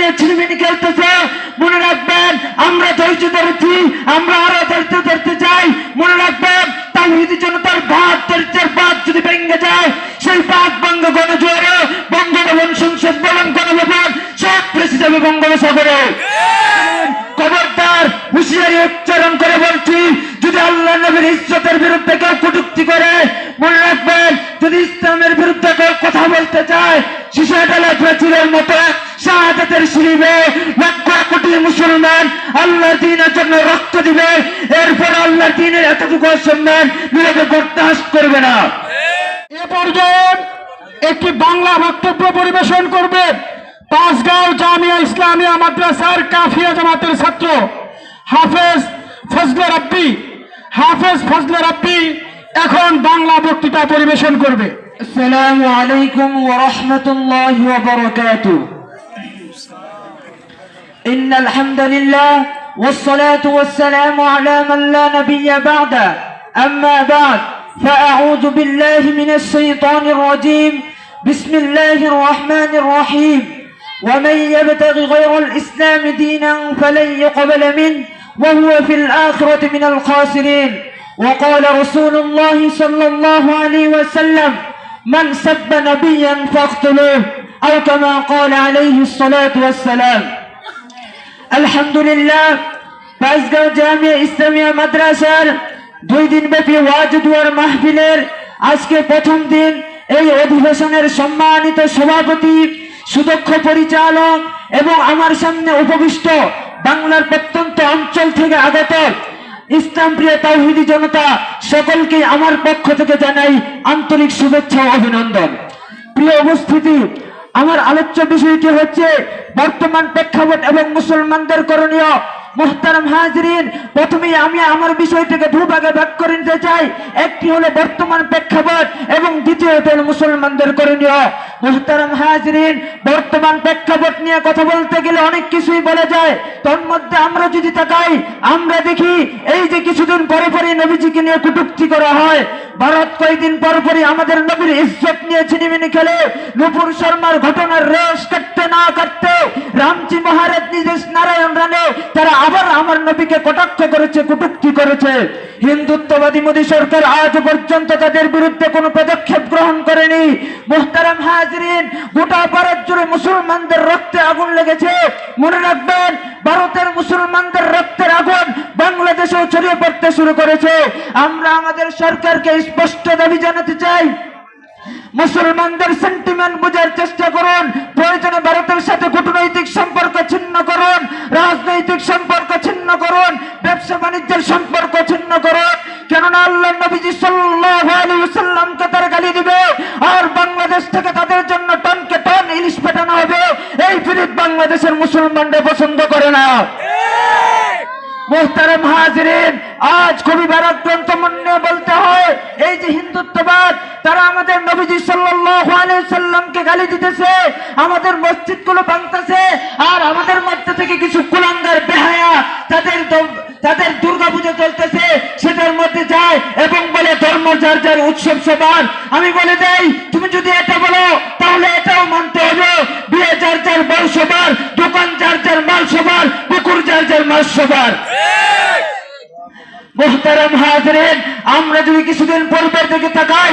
নিয়ে ছিনিমিনি খেলতেছে। মনে রাখবেন আমরা ধৈর্য ধরেছি, আমরা আরো ধৈর্য ধরতে চাই। মনে রাখবেন তাওহীদি জনতার বাদ ধৈর্যের বাদ যদি ভেঙে যায়, সেই বাদ ভঙ্গ গণজোয়ারে বঙ্গভবন, সংসদ ভবন, গণভবন সব ফেসে যাবে বঙ্গোপসাগরে। খবরদার, হুঁশিয়ারি উচ্চারণ করে বলছি, যদি আল্লাহ নবীর ইজ্জতের বিরুদ্ধে কেউ কটূক্তি করে, মনে রাখবেন যদি ইসলামের বিরুদ্ধে কেউ কথা বলতে চায়, শিশাডালা প্রাচীরের মতো শাহাদাতের শিরিবে লক্ষ কোটি মুসলমান আল্লাহর দ্বীনের জন্য রক্ত দিবে। এরপর আল্লাহর দ্বীনের এতটুকু সম্মান নীরবে বরদাস্ত করবে না। এ পর্যায়ে একটি বাংলা বক্তব্য পরিবেশন করবে পাঁচগাঁও জামিয়া ইসলামিয়া মাদ্রাসার কাফিয়া জামাতের ছাত্র হাফেজ ফজলে রাব্বি। হাফেজ ফজলে রাব্বি এখন বাংলা বক্তৃতা পরিবেশন করবে। আসসালামু আলাইকুম ওয়া রাহমাতুল্লাহি ওয়া বারাকাতুহু। ইন্নাল হামদুলিল্লাহ ওয়াস সালাতু ওয়াস সালামু আলা মান লা নাবিয়্যা বা'দা। আম্মা বা'দ, ফাআউযু বিল্লাহি মিনাশ শাইতানির রাজীম। বিসমিল্লাহির রাহমানির রাহিম। ومن يبتغي غير الإسلام دينا فلن يقبل منه وهو في الآخرة من الخاسرين. وقال رسول الله صلى الله عليه وسلم: من سب نبيا فاقتلوه، أو كما قال عليه الصلاة والسلام. الحمد لله, পাঁচগাঁও জামিয়া ইসলামিয়া মাদ্রাসার 2 দিন ব্যাপী ওয়াজ দুয়ার মাহফিলের আজকে প্রথম দিন। এই অধিবেশনের সম্মানিত সভাপতি, সুদক্ষ পরিচালক এবং আমার সামনে উপবিষ্ট বাংলার প্রত্যন্ত অঞ্চল থেকে আগত ইসলাম প্রিয় তাওহীদি জনতা সকলকে আমার পক্ষ থেকে জানাই আন্তরিক শুভেচ্ছা ও অভিনন্দন। প্রিয় উপস্থিতি, আমার আলোচ্য বিষয়টি হচ্ছে বর্তমান প্রেক্ষাপট এবং মুসলমানদের করণীয়। মুহতারাম হাজিরিন, প্রথমেই আমি আমার বিষয়টাকে দুভাগে ভাগ করে নিতে চাই। একটি হলো বর্তমান প্রেক্ষাপট এবং দ্বিতীয়ত হলো মুসলমানদের করণীয়। মুহতারাম হাজিরিন, বর্তমান প্রেক্ষাপট নিয়ে কথা বলতে গেলে অনেক কিছুই বলা যায়। তোর মধ্যে আমরা যদি তাকাই, আমরা দেখি এই যে কিছুদিন পরে পরে নবীজিকে নিয়ে কটূক্তি করা হয়। ভারত কয়েকদিন পর পরই আমাদের নবীর ইজ্জত নিয়ে ছিনিমিনি খেলে। নুপুর শর্মার ঘটনার রেশ কাটতে না কাটতে রামজি মহারাজ নিজের নারায়ণ রানে তারা আবার আমার নবীকে কটাক্ষ করেছে, কটূক্তি করেছে। হিন্দুত্ববাদী মোদী সরকার আজ পর্যন্ত তাদের বিরুদ্ধে কোনো পদক্ষেপ গ্রহণ করেনি। মুহতারাম হাজিরিন, গোটা ভারত জুড়ে মুসলমানদের রক্তে আগুন লেগেছে। মনে রাখবেন, ভারতের মুসলমানদের রক্তের আগুন বাংলাদেশেও ছড়িয়ে পড়তে শুরু করেছে। আমরা আমাদের সরকারকে স্পষ্ট দাবি জানাতে চাই, মুসলমানদের সেন্টিমেন্ট বোঝার চেষ্টা করুন। প্রয়োজনে ভারতের সাথে কূটনৈতিক সম্পর্ক ছিন্ন করুন, রাজনৈতিক সম্পর্ক ছিন্ন করুন, ব্যবসা বাণিজ্যের সম্পর্ক ছিন্ন করুন। কেননা আল্লাহ নবীজি সাল্লাল্লাহু আলাইহি ওয়াসাল্লামকে তারা গালি দিবে, আর বাংলাদেশ থেকে তাদের জন্য টনকে টন ইলিশ পাঠানো হবে। এই ফিরিত বাংলাদেশের মুসলমানরা পছন্দ করে না। মুহতারাম হাজিরিন, আজ খুবই ভারাক্রান্ত মনে বলতে হয়, এই যে হিন্দুত্ববাদ, তারা আমাদের নবীজি সাল্লাল্লাহু আলাইহি ওয়াসাল্লামকে গালি দিতেছে, আমাদের মসজিদগুলো ভাঙতেছে, আর আমাদের মধ্যে থেকে কিছু কুলাঙ্গার বেহায়া তাদের দুর্গাপূজা চলতেছে সেটার মধ্যে যায় এবং বলে ধর্ম যার যার, উৎসব সবার। আমি বলে দেই, তুমি যদি এটা বলো তাহলে এটাও মানতে হবে, বিয়ে যার যার বউ সবার, দোকান যার যার মাল সবার, পুকুর যার যার মাছ সবার। মুহতারাম হাজিরিন, আমরা যদি কিছুদিন পূর্বের দিকে তাকাই,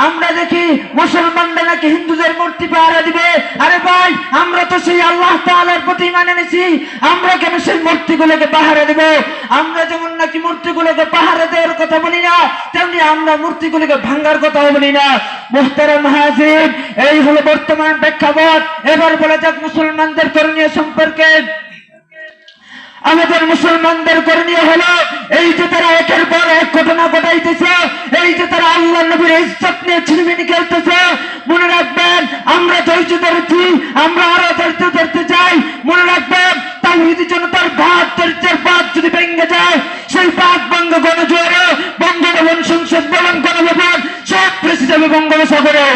আমরা দেখি মুসলমানরা নাকি হিন্দুদের মূর্তি পাহারা দিবে। আরে ভাই, আমরা তো সেই আল্লাহ তাআলার প্রতি মানে নিছি, আমরা কেন সেই মূর্তিগুলোকে পাহারা দেব? আমরা যেমন নাকি মূর্তিগুলোকে পাহারা দেওয়ার কথা বলি না, তেমনি আমরা মূর্তিগুলোকে ভাঙার কথাও বলি না। মুহতারাম হাজিরিন, এই হলো বর্তমান প্রেক্ষাপট। এবার বলা যাক মুসলমানদের করণীয় সম্পর্কে। আমাদের মুসলমানদের করণীয় হলো, এই যে তারা একের পর এক ঘটনা ঘটাইতেছে, এই যে তারা আল্লাহ নবীর ইজ্জত নিয়ে ছিনিমিনি খেলতেছে, মনে রাখবেন আমরা ধৈর্য ধরেছি, আমরা আরো ধৈর্য ধরতে চাই। মনে রাখবেন তাওহীদি জনতার বাদ ধৈর্যের বাদ যদি ভেঙে যায়, সেই বাদ ভঙ্গ গণজোয়ারে বঙ্গভবন, সংসদ ভবন, গণভবন সব ফেসে যাবে বঙ্গোপসাগরে।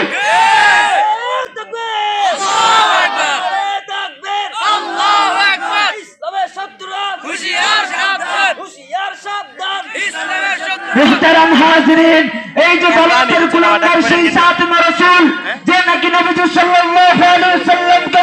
মুহতারাম হাজিরিন, এই যে ভারতের কুলাঙ্গার সেই সাতমা রাসূল, যে নাকি নবী সাল্লাল্লাহু আলাইহি ওয়াসাল্লামকে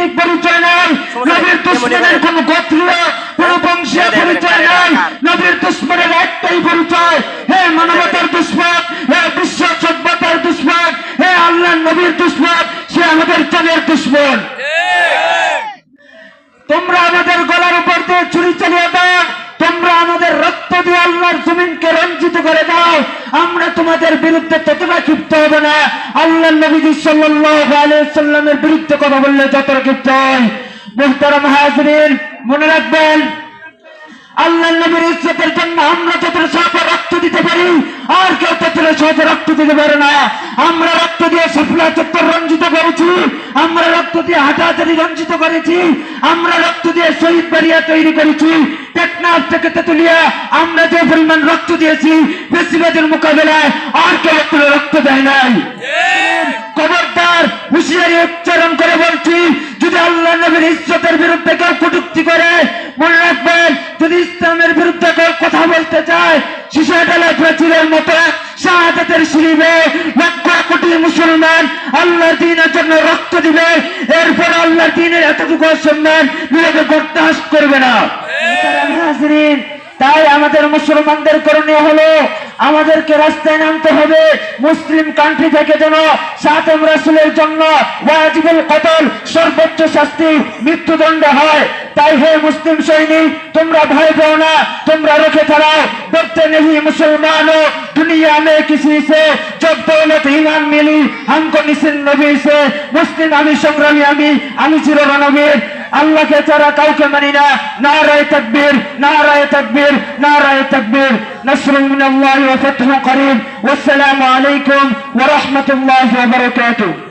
রাজনৈতিক পরিচয় নাই, নবীর দুশ্মনের কোন গোত্রীয় কোন বংশীয় পরিচয় নাই, নবীর দুশ্মনের একটাই পরিচয়, হে মানবতার দুশ্মন, হে বিশ্ব সভ্যতার দুশ্মন, হে আল্লাহ নবীর দুশ্মন, সে আমাদের জানের দুশ্মন। তোমরা আমাদের গলার উপর দিয়ে ছুরি চালিয়ে দাও, তোমরা আমাদের রক্ত দিয়ে আল্লাহর জমিনকে রঞ্জিত করে দাও, আমরা তোমাদের বিরুদ্ধে ততটা ক্ষিপ্ত হবে না আল্লাহ নবী সাল্লাল্লাহু আলাইহি ওয়াসাল্লামের বিরুদ্ধে কথা বললে যতটা ক্ষিপ্ত হয়। মুহতারাম হাজিরিন, মনে রাখবেন আল্লাহ নবীর ইজ্জতের জন্য আমরা যতটা সহজে রক্ত দিতে পারি আর কেউ ততটা সহজে রক্ত দিতে পারে না। আমরা রক্ত দিয়ে সাফলা চত্বর রঞ্জিত করেছি, আমরা রক্ত দিয়ে হাটাহাটারি রঞ্জিত করেছি, আমরা রক্ত দিয়ে শহীদ বাড়িয়া তৈরি করেছি, টেকনাফ থেকে তেতুলিয়া আমরা যে পরিমাণ রক্ত দিয়েছি বেশিবাদের মোকাবেলায় আর কেউ রক্ত দেয় নাই। খবরদার হুঁশিয়ারি উচ্চারণ করে বলছি, যদি আল্লাহ নবীর ইজ্জতের বিরুদ্ধে কেউ কটূক্তি করে, মনে রাখবেন যদি ইসলামের বিরুদ্ধে কেউ কথা বলতে চায়, শিশুডালা প্রাচীরের মতো শাহাদাতের শিরিবে লক্ষ কোটি মুসলমান আল্লাহর দ্বীনের জন্য রক্ত দিবে, এরপর আল্লাহর দ্বীনের এতটুকু সম্মান নিজেকে বরদাস্ত করবে না। হাজিরিন, তাই আমাদের মুসলমানদের করণীয় হলো আমাদেরকে রাস্তায় নামতে হবে, মুসলিম কান্ট্রি থেকে যেন সাতেম রাসূলের জন্য ওয়াজিবুল কতল সর্বোচ্চ শাস্তি মৃত্যুদণ্ড হয়। তাই হে মুসলিম সৈনিক, তোমরা ভয় পেও না, তোমরা রুখে দাঁড়াও। डरते नहीं मुसलमानों दुनिया में किसी से, जब दौलत ईमान मिली हमको निसिन नबी से। मुस्लिम आमी संग्रामी आमी चिररणबीर আল্লাহকে ছাড়া কাউকে মানি না। নারায়ে তাকবীর, নারায়ে তাকবীর, নারায়ে তাকবীর। নাসরুম মিনাল্লাহি ওয়া ফাতহুন করিম। ওয়াসসালামু আলাইকুম ওয়া রাহমাতুল্লাহি ওয়া বারাকাতুহু।